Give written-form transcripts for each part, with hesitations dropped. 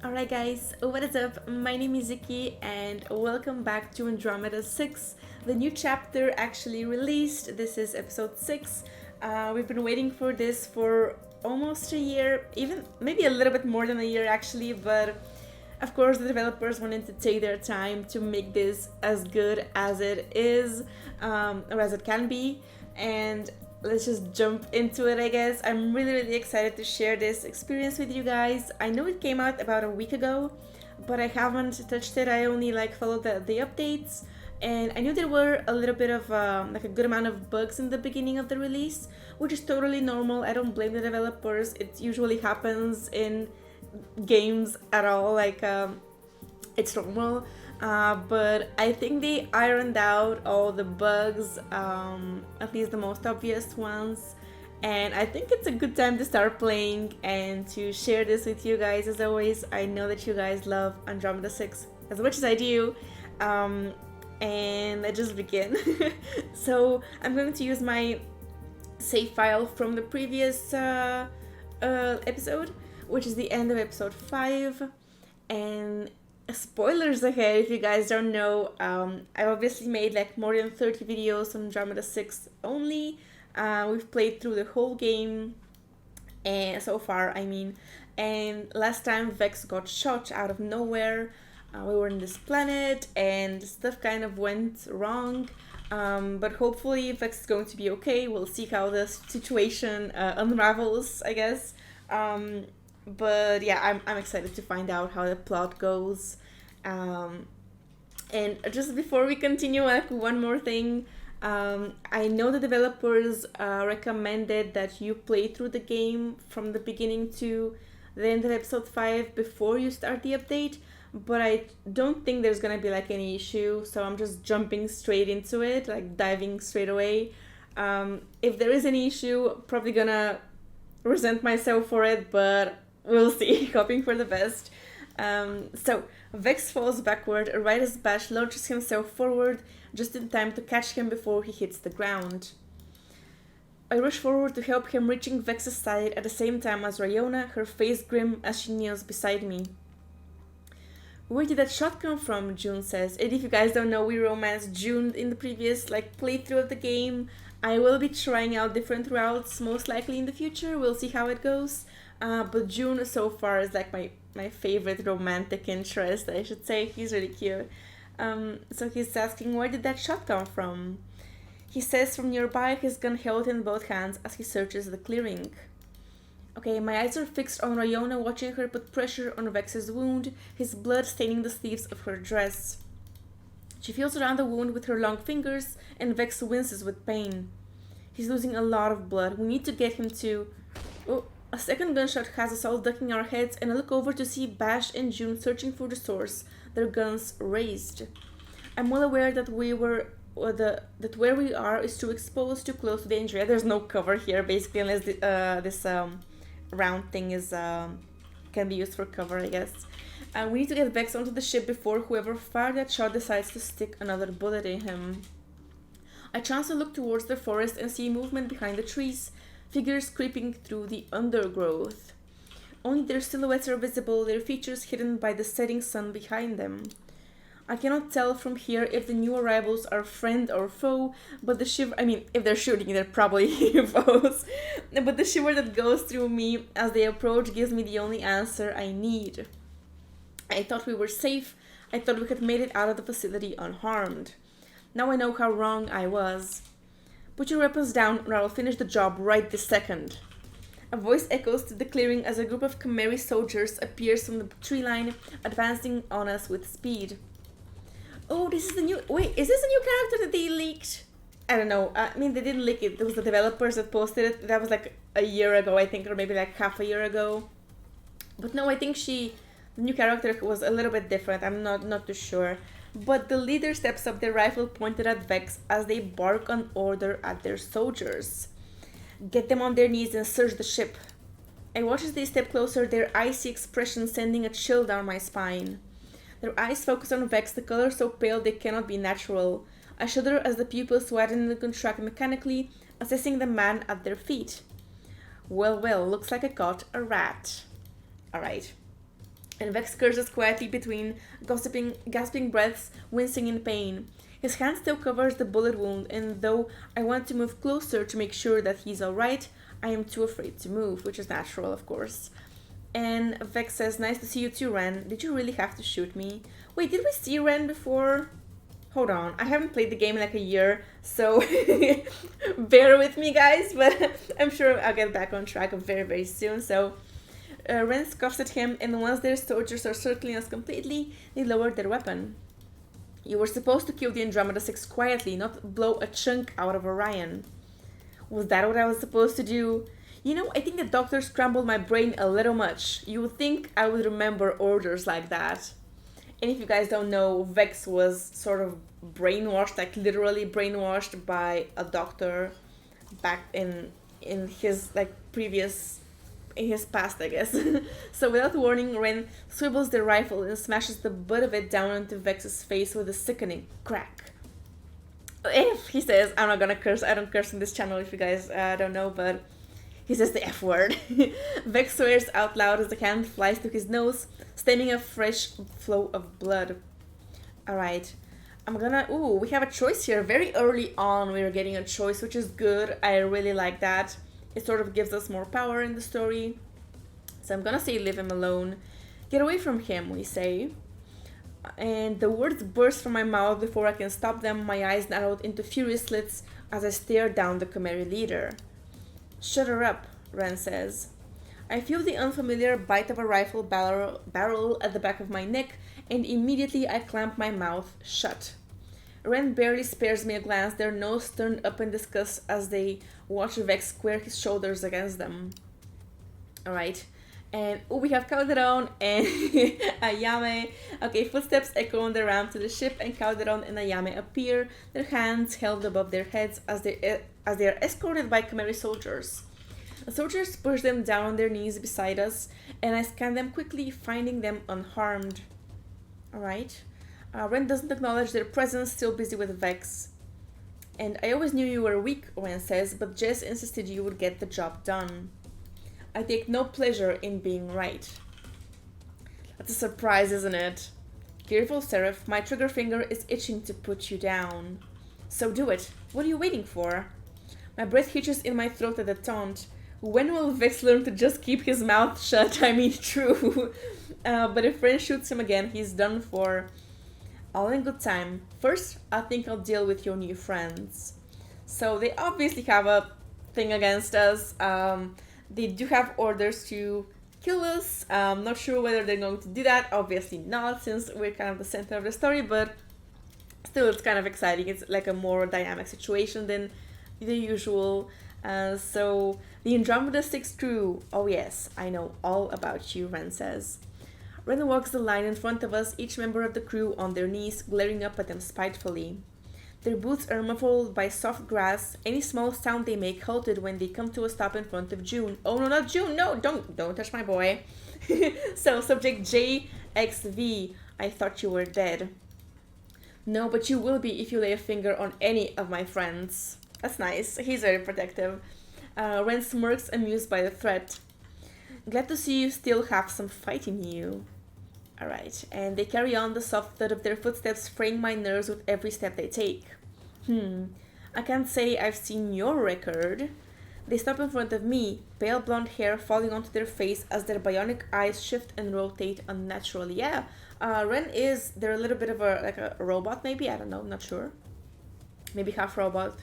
Alright guys, what is up? My name is Ziki and welcome back to Andromeda 6. The new chapter actually released. This is episode 6. We've been waiting for this for almost a year, even maybe a little bit more than a year actually, but of course the developers wanted to take their time to make this as good as it is, or as it can be, and let's just jump into it, I guess. I'm really excited to share this experience with you guys. I know it came out about a week ago, but I haven't touched it. I only followed the updates, and I knew there were a little bit of a good amount of bugs in the beginning of the release, which is totally normal. I don't blame the developers. It usually happens in games at all. It's normal. But I think they ironed out all the bugs, at least the most obvious ones. And I think it's a good time to start playing and to share this with you guys. As always, I know that you guys love Andromeda 6 as much as I do. And let's just begin. So I'm going to use my save file from the previous episode, which is the end of episode 5. And spoilers ahead if you guys don't know. I've obviously made more than 30 videos on Andromeda 6 only. We've played through the whole game, and so far, and last time Vex got shot out of nowhere. We were on this planet and stuff kind of went wrong, but hopefully Vex is going to be okay. We'll see how the situation unravels, I guess. But yeah, I'm excited to find out how the plot goes. And just before we continue, one more thing. I know the developers recommended that you play through the game from the beginning to the end of episode 5 before you start the update, but I don't think there's gonna be any issue, so I'm just jumping straight into it, diving straight away. If there is any issue, probably gonna resent myself for it, but we'll see. Hoping for the best. So Vex falls backward right as Bash launches himself forward, just in time to catch him before he hits the ground. I rush forward to help him, reaching Vex's side at the same time as Ryona, her face grim as she kneels beside me. Where did that shot come from? June says. And if you guys don't know, we romanced June in the previous playthrough of the game. I will be trying out different routes, most likely in the future. We'll see how it goes. But June so far is my favorite romantic interest, I should say. He's really cute. So he's asking, where did that shot come from? He says from nearby, his gun held in both hands as he searches the clearing. Okay, my eyes are fixed on Ryona, watching her put pressure on Vex's wound, his blood staining the sleeves of her dress. She feels around the wound with her long fingers, and Vex winces with pain. He's losing a lot of blood. We need to get him to... Oh, a second gunshot has us all ducking our heads, and I look over to see Bash and June searching for the source, their guns raised. I'm well aware that that where we are is too exposed, too close to danger. Yeah, there's no cover here, basically, unless this round thing is can be used for cover, I guess. We need to get Vex onto the ship before whoever fired that shot decides to stick another bullet in him. I chance to look towards the forest and see movement behind the trees, figures creeping through the undergrowth. Only their silhouettes are visible, their features hidden by the setting sun behind them. I cannot tell from here if the new arrivals are friend or foe, but the shiver... if they're shooting, they're probably foes. But the shiver that goes through me as they approach gives me the only answer I need. I thought we were safe. I thought we had made it out of the facility unharmed. Now I know how wrong I was. Put your weapons down or I'll finish the job right this second. A voice echoes to the clearing as a group of Khmeri soldiers appears from the tree line, advancing on us with speed. Oh, this is the new... Wait, is this a new character that they leaked? I don't know. They didn't leak it. It was the developers that posted it. That was a year ago, I think, or maybe half a year ago. But no, I think the new character was a little bit different. I'm not too sure. But the leader steps up, their rifle pointed at Vex as they bark an order at their soldiers. Get them on their knees and search the ship. I watch as they step closer, their icy expression sending a chill down my spine. Their eyes focus on Vex, the color so pale they cannot be natural. I shudder as the pupils widen and contract mechanically, assessing the man at their feet. Well, looks like I caught a rat. Alright. And Vex curses quietly between gasping breaths, wincing in pain. His hand still covers the bullet wound, and though I want to move closer to make sure that he's alright, I am too afraid to move, which is natural, of course. And Vex says, "Nice to see you too, Ren. Did you really have to shoot me?" Wait, did we see Ren before? Hold on, I haven't played the game in like a year, so bear with me, guys, but I'm sure I'll get back on track very, very soon. So Ren scoffs at him, and once their soldiers are circling us completely, they lower their weapon. "You were supposed to kill the Andromeda Six quietly, not blow a chunk out of Orion." Was that what I was supposed to do? You know, I think the doctor scrambled my brain a little much. You would think I would remember orders like that. And if you guys don't know, Vex was sort of brainwashed, like literally brainwashed by a doctor back in his like previous in his past, I guess. So without warning, Ren swivels the rifle and smashes the butt of it down onto Vex's face with a sickening crack. If he says, I'm not gonna curse, I don't curse on this channel if you guys don't know, but he says the F word. Vex swears out loud as the hand flies to his nose, stemming a fresh flow of blood. Alright, ooh, we have a choice here. Very early on we're getting a choice, which is good. I really like that. It sort of gives us more power in the story. So I'm gonna say leave him alone. Get away from him, we say. And the words burst from my mouth before I can stop them, my eyes narrowed into furious slits as I stare down the Chimera leader. Shut her up, Ren says. I feel the unfamiliar bite of a rifle barrel at the back of my neck, and immediately I clamp my mouth shut. Ren barely spares me a glance, their nose turned up in disgust as they watch Vex square his shoulders against them. Alright. And we have Calderon and Ayame. Okay, footsteps echo on the ramp to the ship, and Calderon and Ayame appear, their hands held above their heads as they are escorted by Chimera soldiers. The soldiers push them down on their knees beside us, and I scan them quickly, finding them unharmed. Alright. Ren doesn't acknowledge their presence, still busy with Vex. And I always knew you were weak, Ren says, but Jess insisted you would get the job done. I take no pleasure in being right. That's a surprise, isn't it? Careful, Seraph, my trigger finger is itching to put you down. So do it. What are you waiting for? My breath hitches in my throat at the taunt. When will Vex learn to just keep his mouth shut? I mean, true. But if Ren shoots him again, he's done for. All in good time. First, I think I'll deal with your new friends. So they obviously have a thing against us. They do have orders to kill us. Not sure whether they're going to do that. Obviously not, since we're kind of the center of the story, but still it's kind of exciting. It's like a more dynamic situation than the usual. So the Andromeda Six crew. Oh yes, I know all about you, Ren says. Ren walks the line in front of us, each member of the crew on their knees, glaring up at them spitefully. Their boots are muffled by soft grass. Any small sound they make halted when they come to a stop in front of June. Oh no, not June! No, don't touch my boy. So, subject JXV, I thought you were dead. No, but you will be if you lay a finger on any of my friends. That's nice. He's very protective. Ren smirks, amused by the threat. Glad to see you still have some fight in you. Alright, and they carry on, the soft thud of their footsteps fraying my nerves with every step they take. I can't say I've seen your record. They stop in front of me, pale blonde hair falling onto their face as their bionic eyes shift and rotate unnaturally. Yeah, Ren they're a little bit of a robot maybe, I don't know, not sure. Maybe half robot.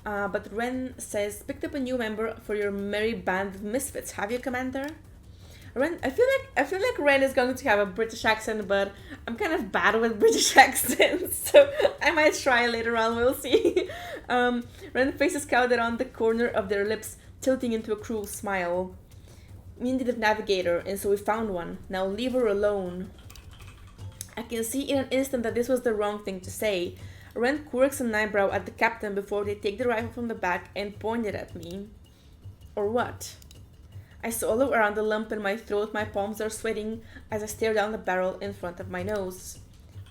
But Ren says, picked up a new member for your merry band of misfits. Have you, Commander? Ren, I feel like Ren is going to have a British accent, but I'm kind of bad with British accents, so I might try later on, we'll see. Ren faces Calderon, the corner of their lips tilting into a cruel smile. We needed a navigator, and so we found one. Now leave her alone. I can see in an instant that this was the wrong thing to say. Ren quirks an eyebrow at the captain before they take the rifle from the back and point it at me. Or what? I swallow around the lump in my throat, my palms are sweating as I stare down the barrel in front of my nose.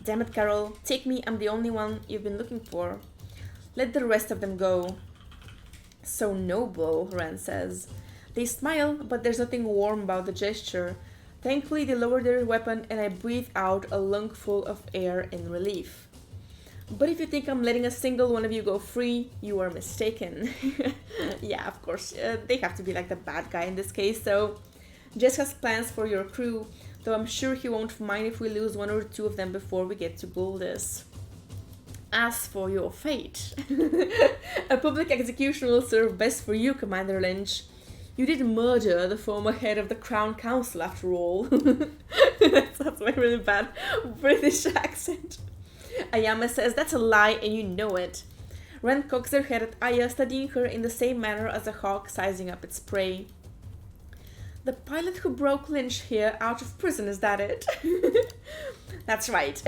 Damn it, Carol, take me, I'm the only one you've been looking for. Let the rest of them go. So noble, Ren says. They smile, but there's nothing warm about the gesture. Thankfully, they lower their weapon and I breathe out a lungful of air in relief. But if you think I'm letting a single one of you go free, you are mistaken. Yeah, of course, they have to be like the bad guy in this case, so Jess has plans for your crew, though I'm sure he won't mind if we lose one or two of them before we get to Goldus. As for your fate, a public execution will serve best for you, Commander Lynch. You did murder the former head of the Crown Council, after all. That's my really bad British accent. Ayame says that's a lie and you know it. Ren cocks their head at Aya, studying her in the same manner as a hawk sizing up its prey. The pilot who broke Lynch here out of prison, is that it? That's right.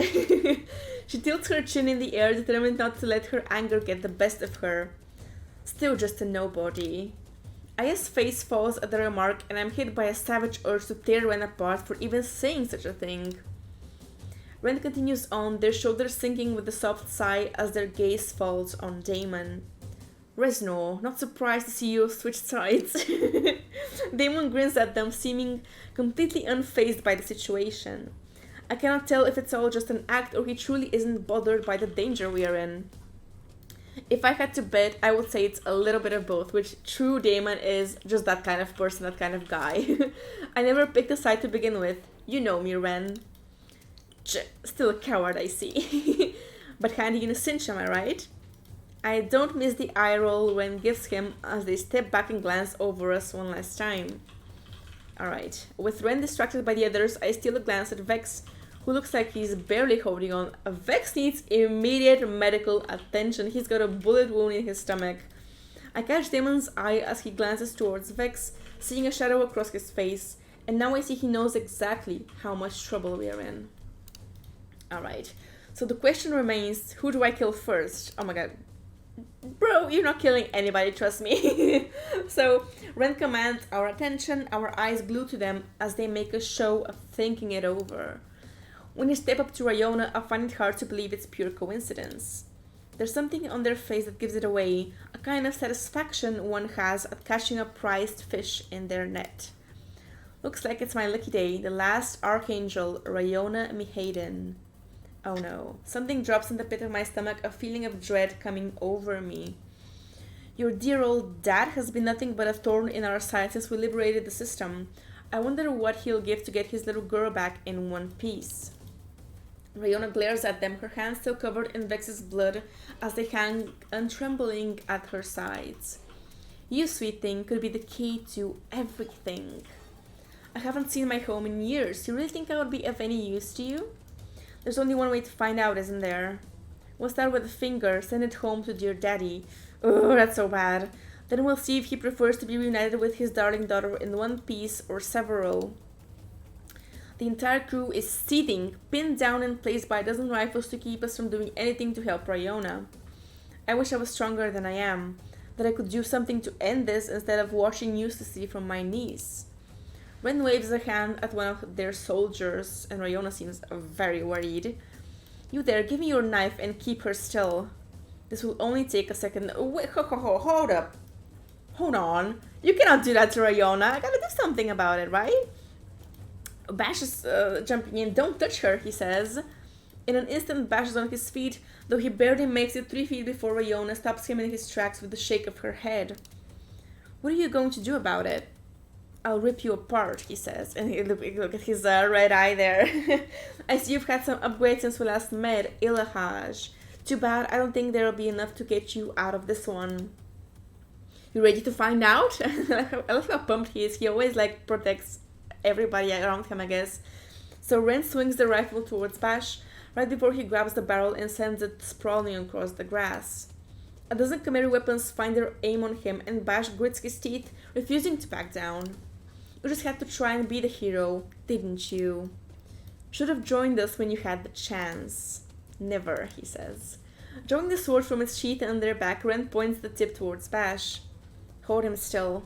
She tilts her chin in the air, determined not to let her anger get the best of her. Still just a nobody. Aya's face falls at the remark, and I'm hit by a savage urge to tear Ren apart for even saying such a thing. Ren continues on, their shoulders sinking with a soft sigh as their gaze falls on Damon. Reznor, not surprised to see you switch sides. Damon grins at them, seeming completely unfazed by the situation. I cannot tell if it's all just an act or he truly isn't bothered by the danger we are in. If I had to bet, I would say it's a little bit of both, which true Damon is just that kind of person, that kind of guy. I never picked a side to begin with. You know me, Ren. Still a coward, I see. But handy in a cinch, am I right? I don't miss the eye roll Ren gives him as they step back and glance over us one last time. Alright, with Ren distracted by the others, I steal a glance at Vex, who looks like he's barely holding on. Vex needs immediate medical attention. He's got a bullet wound in his stomach. I catch Damon's eye as he glances towards Vex, seeing a shadow across his face, and now I see he knows exactly how much trouble we are in. Alright, so the question remains, who do I kill first? Oh my god. Bro, you're not killing anybody, trust me. So, Ren commands our attention, our eyes glued to them as they make a show of thinking it over. When you step up to Ryona, I find it hard to believe it's pure coincidence. There's something on their face that gives it away, a kind of satisfaction one has at catching a prized fish in their net. Looks like it's my lucky day, the last Archangel, Ryona Mihayden. Oh no, something drops in the pit of my stomach, a feeling of dread coming over me. Your dear old dad has been nothing but a thorn in our side since we liberated the system. I wonder what he'll give to get his little girl back in one piece. Ryona glares at them, her hands still covered in Vex's blood as they hang untrembling at her sides. You, sweet thing, could be the key to everything. I haven't seen my home in years. You really think I would be of any use to you? There's only one way to find out, isn't there? We'll start with a finger, send it home to dear daddy. Oh, that's so bad. Then we'll see if he prefers to be reunited with his darling daughter in one piece or several. The entire crew is seething, pinned down and placed by a dozen rifles to keep us from doing anything to help Ryona. I wish I was stronger than I am, that I could do something to end this instead of watching uselessly from my knees. Ren waves a hand at one of their soldiers, and Ryona seems very worried. You there, give me your knife and keep her still. This will only take a second. Wait, hold up. Hold on. You cannot do that to Ryona. I gotta do something about it, right? Bash is jumping in. Don't touch her, he says. In an instant, Bash is on his feet, though he barely makes it 3 feet before Ryona stops him in his tracks with a shake of her head. What are you going to do about it? I'll rip you apart, he says, and look at his red eye there. I see you've had some upgrades since we last met, Ilahaj. Too bad, I don't think there'll be enough to get you out of this one. You ready to find out? I love how pumped he is. He always protects everybody around him, I guess. So Ren swings the rifle towards Bash, right before he grabs the barrel and sends it sprawling across the grass. A dozen Khmer weapons find their aim on him, and Bash grits his teeth, refusing to back down. You just had to try and be the hero, didn't you? Should have joined us when you had the chance. Never, he says. Drawing the sword from its sheath and their back, Ren points the tip towards Bash. Hold him still.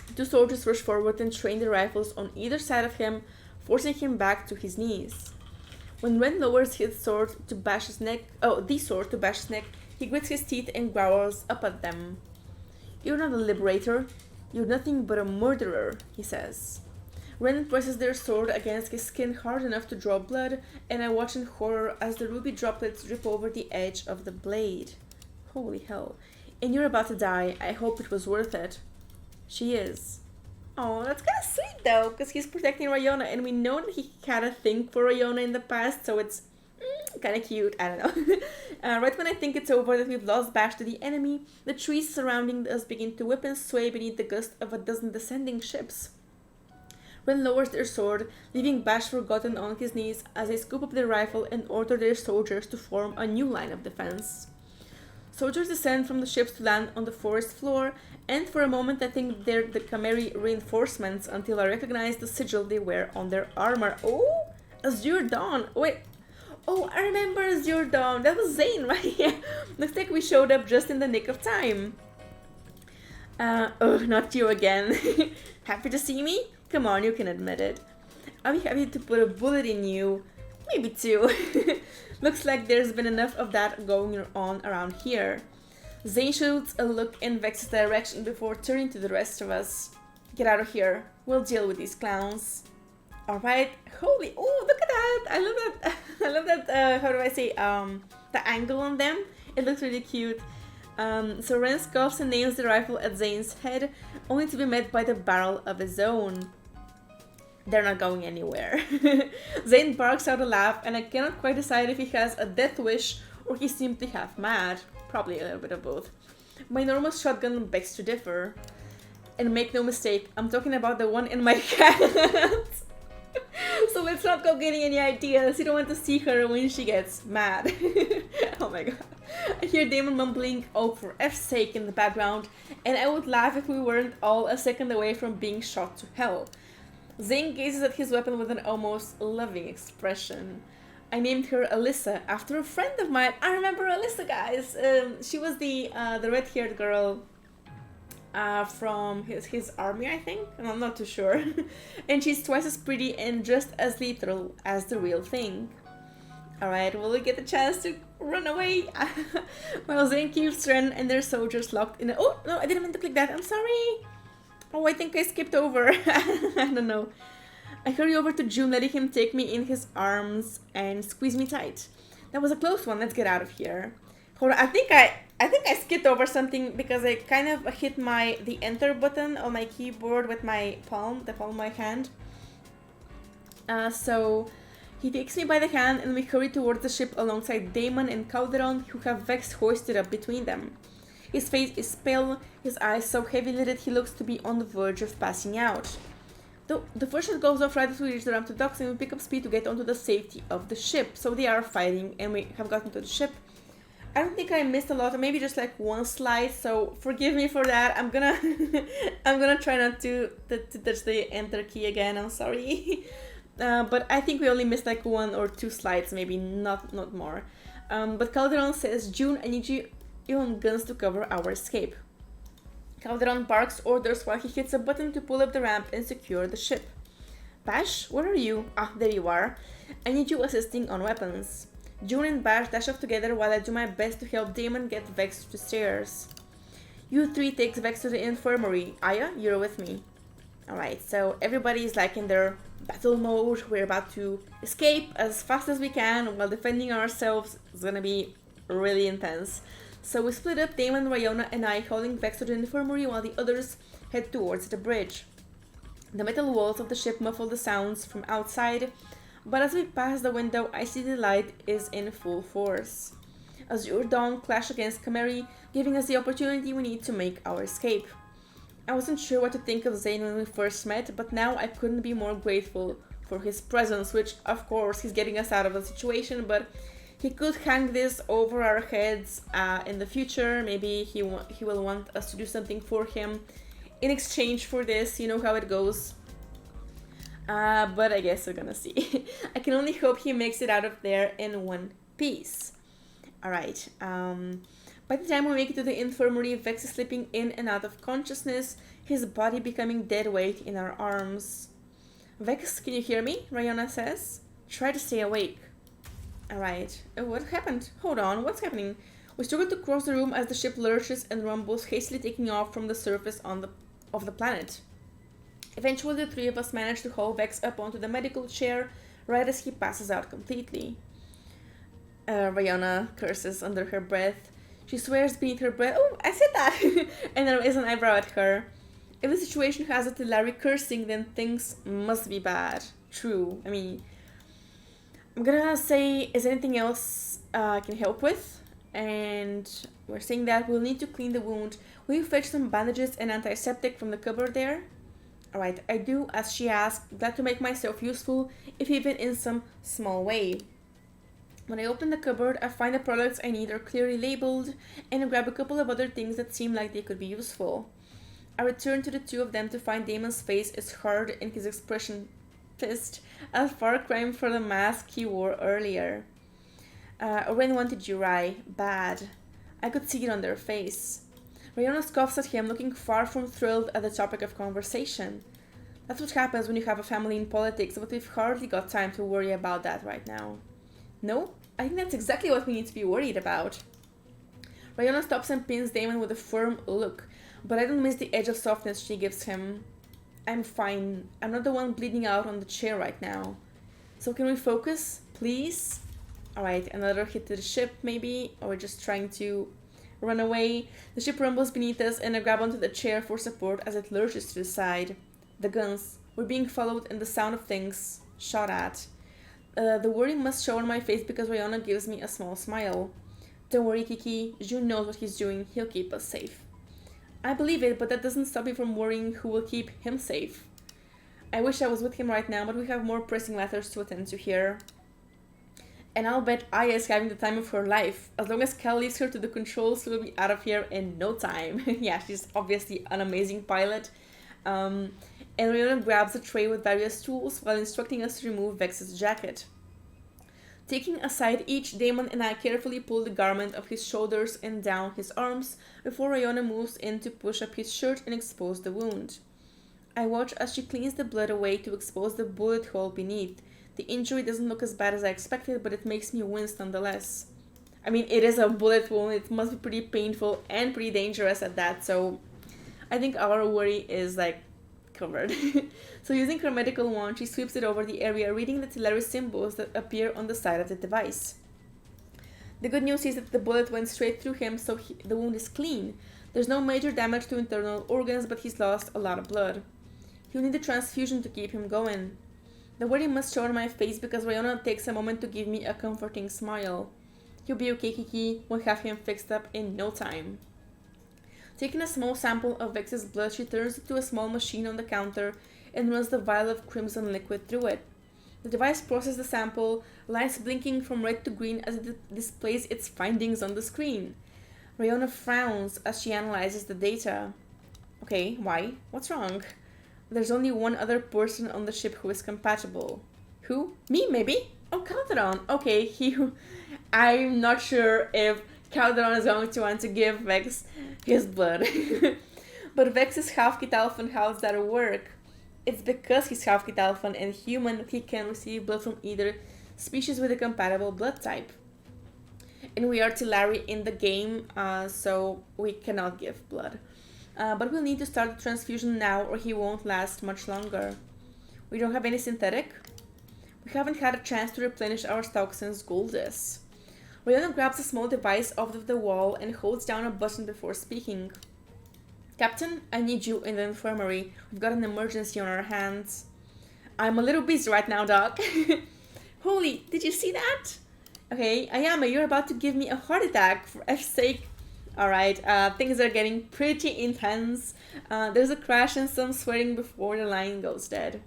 The 2 soldiers rush forward and train their rifles on either side of him, forcing him back to his knees. When Ren lowers his sword to Bash's neck, he grits his teeth and growls up at them. You're not a liberator. You're nothing but a murderer, he says. Ren presses their sword against his skin hard enough to draw blood, and I watch in horror as the ruby droplets drip over the edge of the blade. Holy hell. And you're about to die. I hope it was worth it. She is. Oh, that's kind of sweet though, because he's protecting Ryona, and we know that he had a thing for Ryona in the past, so it's kind of cute. I don't know. Right when I think it's over, that we've lost Bash to the enemy, the trees surrounding us begin to whip and sway beneath the gust of a dozen descending ships. Ren lowers their sword, leaving Bash forgotten on his knees as they scoop up their rifle and order their soldiers to form a new line of defense. Soldiers descend from the ships to land on the forest floor, and for a moment I think they're the Chimeri reinforcements until I recognize the sigil they wear on their armor. Oh, Azure Dawn. Wait. Oh, I remember Azure Dawn. That was Zayn, right? Looks like we showed up just in the nick of time. Oh, not you again. Happy to see me? Come on, you can admit it. I'll be happy to put a bullet in you. Maybe two. Looks like there's been enough of that going on around here. Zayn shoots a look in Vex's direction before turning to the rest of us. Get out of here. We'll deal with these clowns. Alright. Holy, oh, look at that. I love that. I love that, how do I say, the angle on them. It looks really cute. So Ren scoffs and nails the rifle at Zayn's head, only to be met by the barrel of his own. They're not going anywhere. Zayn barks out a laugh, and I cannot quite decide if he has a death wish or he's simply half mad. Probably a little bit of both. My enormous shotgun begs to differ. And make no mistake, I'm talking about the one in my hands. So let's not go getting any ideas. You don't want to see her when she gets mad. Oh my god. I hear Damon mumbling, "Oh, for F's sake," in the background, and I would laugh if we weren't all a second away from being shot to hell. Zayn gazes at his weapon with an almost loving expression. I named her Alyssa after a friend of mine. I remember Alyssa, guys. She was the red-haired girl from his army, I think. I'm not too sure. And she's twice as pretty and just as lethal as the real thing. Alright, will we get the chance to run away? While Zayn keeps Ren and their soldiers locked in a... Oh, no, I didn't mean to click that. I'm sorry. Oh, I think I skipped over. I don't know. I hurry over to June, letting him take me in his arms and squeeze me tight. That was a close one. Let's get out of here. Hold on. I think I skipped over something because I kind of hit the enter button on my keyboard with my palm, the palm of my hand. So he takes me by the hand and we hurry towards the ship alongside Damon and Calderon, who have Vex hoisted up between them. His face is pale, his eyes so heavy-lidded he looks to be on the verge of passing out. The first shot goes off right as we reach the ramp to docks and we pick up speed to get onto the safety of the ship. So they are fighting and we have gotten to the ship. I don't think I missed a lot, or maybe just like one slide, so forgive me for that. I'm gonna I'm gonna try not to touch the enter key again, I'm sorry. But I think we only missed like one or two slides, maybe not more. But Calderon says, "June, I need you on guns to cover our escape." Calderon barks orders while he hits a button to pull up the ramp and secure the ship. "Bash, where are you?" "Ah, there you are. I need you assisting on weapons." June and Bash dash off together while I do my best to help Damon get Vex to the stairs. You three takes Vex to the infirmary. Aya, you're with me. Alright, so everybody's like in their battle mode. We're about to escape as fast as we can while defending ourselves. It's gonna be really intense. So we split up, Damon, Ryona, and I, holding Vex to the infirmary while the others head towards the bridge. The metal walls of the ship muffle the sounds from outside, but as we pass the window, I see the light is in full force. Azure Dawn clash against Chimeri, giving us the opportunity we need to make our escape. I wasn't sure what to think of Zayn when we first met, but now I couldn't be more grateful for his presence, which, of course, he's getting us out of the situation, but he could hang this over our heads in the future. Maybe he will want us to do something for him in exchange for this. You know how it goes. But I guess we're gonna see. I can only hope he makes it out of there in one piece. Alright. By the time we make it to the infirmary, Vex is slipping in and out of consciousness, his body becoming dead weight in our arms. "Vex, can you hear me?" Ryona says. "Try to stay awake." Alright. What happened? Hold on, what's happening? We struggle to cross the room as the ship lurches and rumbles, hastily taking off from the surface of the planet. Eventually, the three of us manage to haul Vex up onto the medical chair right as he passes out completely. Ryona curses under her breath. She swears beneath her breath, "Oh, I said that!" and then raises an eyebrow at her. If the situation has it to Larry cursing, then things must be bad. True. I mean, I'm gonna say, is there anything else I can help with? And we're saying that we'll need to clean the wound. Will you fetch some bandages and antiseptic from the cupboard there? Alright, I do as she asked, glad to make myself useful, if even in some small way. When I open the cupboard, I find the products I need are clearly labeled, and I grab a couple of other things that seem like they could be useful. I return to the two of them to find Damon's face is hard and his expression pissed, a far cry for the mask he wore earlier. When wanted you, Rye? Bad. I could see it on their face. Ryona scoffs at him, looking far from thrilled at the topic of conversation. That's what happens when you have a family in politics, but we've hardly got time to worry about that right now. No? I think that's exactly what we need to be worried about. Ryona stops and pins Damon with a firm look, but I don't miss the edge of softness she gives him. I'm fine. I'm not the one bleeding out on the chair right now. So can we focus, please? Alright, another hit to the ship, maybe? Or we're just trying to run away. The ship rumbles beneath us, and I grab onto the chair for support as it lurches to the side. The guns. We're being followed, and the sound of things shot at. The worry must show on my face because Ryona gives me a small smile. Don't worry, Kiki. Jun knows what he's doing. He'll keep us safe. I believe it, but that doesn't stop me from worrying who will keep him safe. I wish I was with him right now, but we have more pressing matters to attend to here. And I'll bet Aya is having the time of her life. As long as Cal leaves her to the controls, we'll be out of here in no time. Yeah, she's obviously an amazing pilot. And Ryona grabs a tray with various tools while instructing us to remove Vex's jacket. Taking aside each, Damon and I carefully pull the garment of his shoulders and down his arms before Ryona moves in to push up his shirt and expose the wound. I watch as she cleans the blood away to expose the bullet hole beneath. The injury doesn't look as bad as I expected, but it makes me wince nonetheless. I mean, it is a bullet wound, it must be pretty painful and pretty dangerous at that, so I think our worry is covered. So using her medical wand, she sweeps it over the area, reading the Teleri symbols that appear on the side of the device. The good news is that the bullet went straight through him, so the wound is clean. There's no major damage to internal organs, but he's lost a lot of blood. He'll need a transfusion to keep him going. The worry must show on my face because Ryona takes a moment to give me a comforting smile. He'll be okay, Kiki. We'll have him fixed up in no time. Taking a small sample of Vex's blood, she turns it to a small machine on the counter and runs the vial of crimson liquid through it. The device processes the sample, lights blinking from red to green as it displays its findings on the screen. Ryona frowns as she analyzes the data. Okay, why? What's wrong? There's only one other person on the ship who is compatible. Who? Me, maybe? Oh, Calderon. Okay, I'm not sure if Calderon is going to want to give Vex his blood. But Vex is half Kitalfan. How does that work? It's because he's half Kitalfan and human that he can receive blood from either species with a compatible blood type. And we are Tilari in the game, so we cannot give blood. But we'll need to start the transfusion now or he won't last much longer. We don't have any synthetic. We haven't had a chance to replenish our stock since Goldus. Ryona grabs a small device off of the wall and holds down a button before speaking. Captain, I need you in the infirmary. We've got an emergency on our hands. I'm a little busy right now, Doc. Holy, did you see that? Okay, Ayame, you're about to give me a heart attack, for F's sake. Alright, things are getting pretty intense. There's a crash and some swearing before the line goes dead.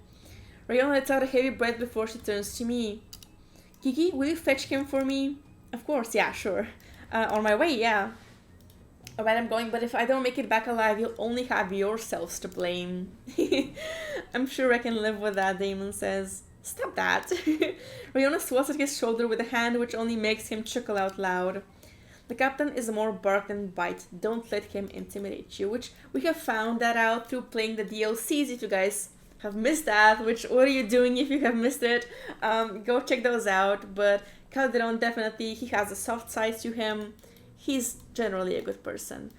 Ryona lets out a heavy breath before she turns to me. Kiki, will you fetch him for me? Of course, yeah, sure. On my way, yeah. Alright, I'm going, but if I don't make it back alive, you'll only have yourselves to blame. I'm sure I can live with that, Damon says. Stop that. Ryona swats at his shoulder with a hand which only makes him chuckle out loud. The captain is more bark than bite. Don't let him intimidate you, which we have found that out through playing the DLCs. If you guys have missed that, which what are you doing if you have missed it? Go check those out, but Calderon definitely, he has a soft side to him. He's generally a good person.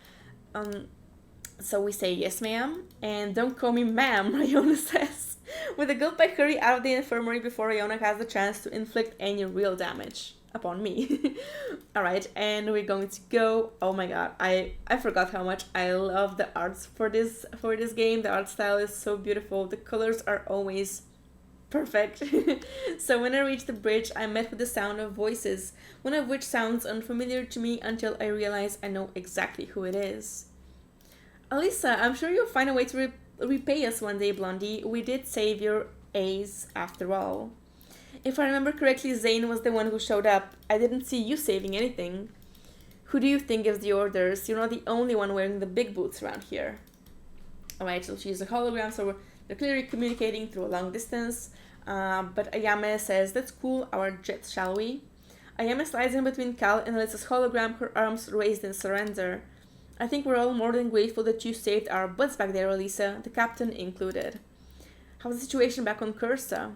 So we say, yes, ma'am, and don't call me ma'am, Ryona says. With a gulp, I hurry out of the infirmary before Ryona has the chance to inflict any real damage upon me. Alright, and we're going to go. Oh my god, I forgot how much I love the arts for this game. The art style is so beautiful. The colors are always perfect. So when I reach the bridge, I'm met with the sound of voices, one of which sounds unfamiliar to me until I realize I know exactly who it is. Alyssa, I'm sure you'll find a way to repay us one day, Blondie. We did save your A's after all. If I remember correctly, Zayn was the one who showed up. I didn't see you saving anything. Who do you think gives the orders? You're not the only one wearing the big boots around here. Alright, so she's a hologram, so they're clearly communicating through a long distance. But Ayame says, that's cool, our jet, shall we? Ayame slides in between Cal and Alyssa's hologram, her arms raised in surrender. I think we're all more than grateful that you saved our butts back there, Alyssa, the captain included. How's the situation back on Cursa?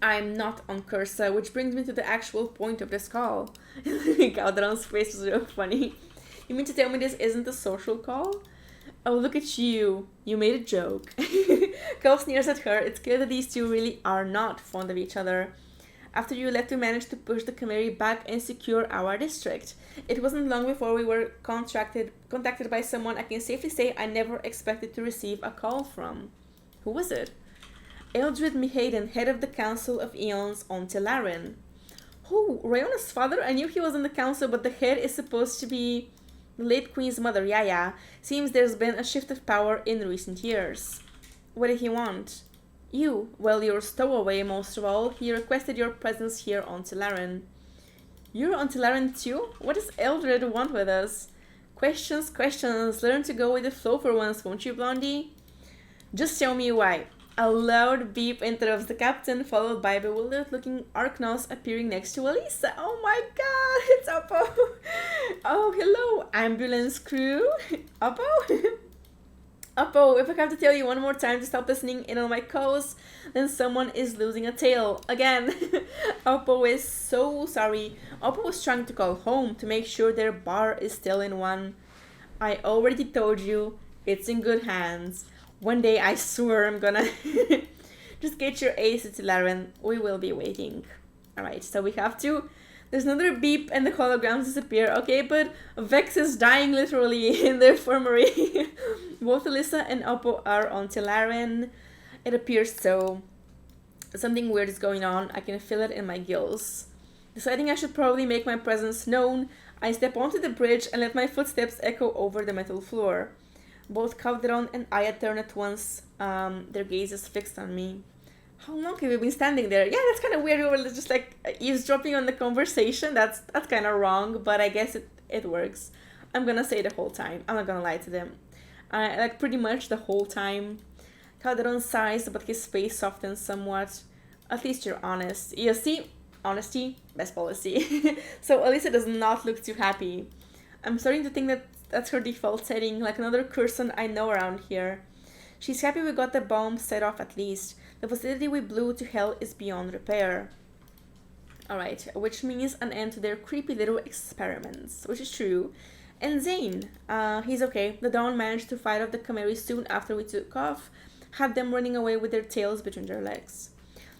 I'm not on Cursa, which brings me to the actual point of this call. Calderon's face was real funny. You mean to tell me this isn't a social call? Oh, look at you. You made a joke. Cal sneers at her. It's clear that these two really are not fond of each other. After you left, we managed to push the Chimeri back and secure our district. It wasn't long before we were contacted by someone I can safely say I never expected to receive a call from. Who was it? Eldred Mihayden, head of the Council of Eons on Telarin. Oh, Ryona's father? I knew he was on the council, but the head is supposed to be the late Queen's mother, Yaya. Seems there's been a shift of power in recent years. What did he want? You, well, you're stowaway most of all. He requested your presence here on Telarin. You're on Telarin too? What does Eldred want with us? Questions, questions. Learn to go with the flow for once, won't you, Blondie? Just tell me why. A loud beep interrupts the captain, followed by a bewildered-looking Arknos appearing next to Alyssa. Oh my god, it's Oppo! Oh, hello, ambulance crew. Oppo? Oppo, if I have to tell you one more time to stop listening in on my calls, then someone is losing a tail. Again. Oppo is so sorry. Oppo was trying to call home to make sure their bar is still in one. I already told you, it's in good hands. One day, I swear I'm gonna... Just get your ace to Laren. We will be waiting. Alright, so we have to... There's another beep and the holograms disappear. Okay, but Vex is dying literally in the infirmary. Both Alyssa and Oppo are on Telarin. It appears so. Something weird is going on. I can feel it in my gills. Deciding I should probably make my presence known, I step onto the bridge and let my footsteps echo over the metal floor. Both Calderon and Aya turn at once, their gazes fixed on me. How long have you been standing there? Yeah, that's kind of weird. We were just like eavesdropping on the conversation. That's kind of wrong, but I guess it works. I'm gonna say the whole time. I'm not gonna lie to them. Like pretty much the whole time. Calderon sighs, but his face softens somewhat. At least you're honest. You see, honesty, best policy. So Alyssa does not look too happy. I'm starting to think that's her default setting, like another person I know around here. She's happy we got the bomb set off at least. The facility we blew to hell is beyond repair. Alright, which means an end to their creepy little experiments, which is true. And Zayn, he's okay. The Dawn managed to fight off the Chimeri soon after we took off, had them running away with their tails between their legs.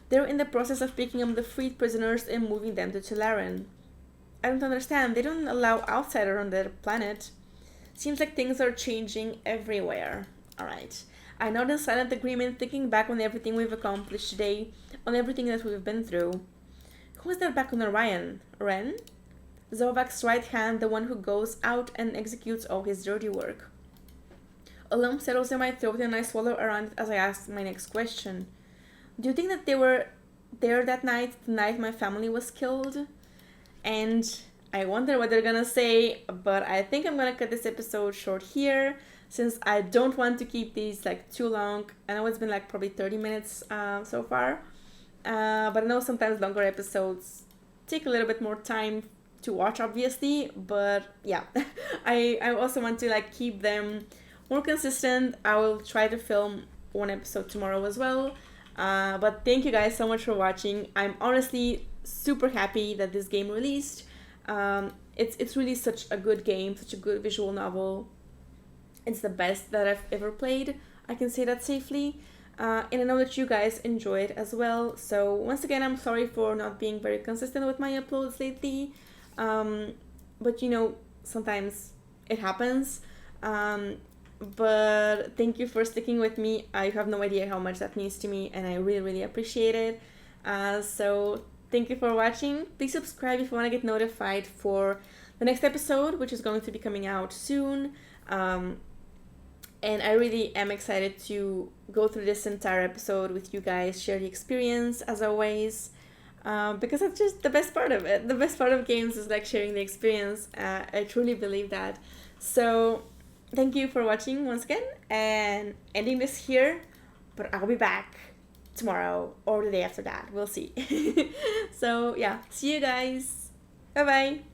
They're in the process of picking up the freed prisoners and moving them to Telarin. I don't understand, they don't allow outsiders on their planet. Seems like things are changing everywhere. Alright. I nod in silent agreement, thinking back on everything we've accomplished today, on everything that we've been through. Who is that back on Orion? Ren? Zovak's right hand, the one who goes out and executes all his dirty work. A lump settles in my throat and I swallow around it as I ask my next question. Do you think that they were there that night, the night my family was killed? And I wonder what they're gonna say, but I think I'm gonna cut this episode short here, since I don't want to keep these like too long. I know it's been like probably 30 minutes so far, but I know sometimes longer episodes take a little bit more time to watch, obviously, but yeah. I also want to like keep them more consistent. I will try to film one episode tomorrow as well, but thank you guys so much for watching. I'm honestly super happy that this game released. It's really such a good game, such a good visual novel. It's the best that I've ever played. I can say that safely. And I know that you guys enjoy it as well. So once again, I'm sorry for not being very consistent with my uploads lately. But sometimes it happens. But thank you for sticking with me. I have no idea how much that means to me, and I really, really appreciate it. So thank you for watching. Please subscribe if you want to get notified for the next episode, which is going to be coming out soon. And I really am excited to go through this entire episode with you guys, share the experience as always, because that's just the best part of it. The best part of games is like sharing the experience. I truly believe that. So thank you for watching once again, and ending this here, but I'll be back tomorrow or the day after that. We'll see. So yeah, see you guys. Bye bye.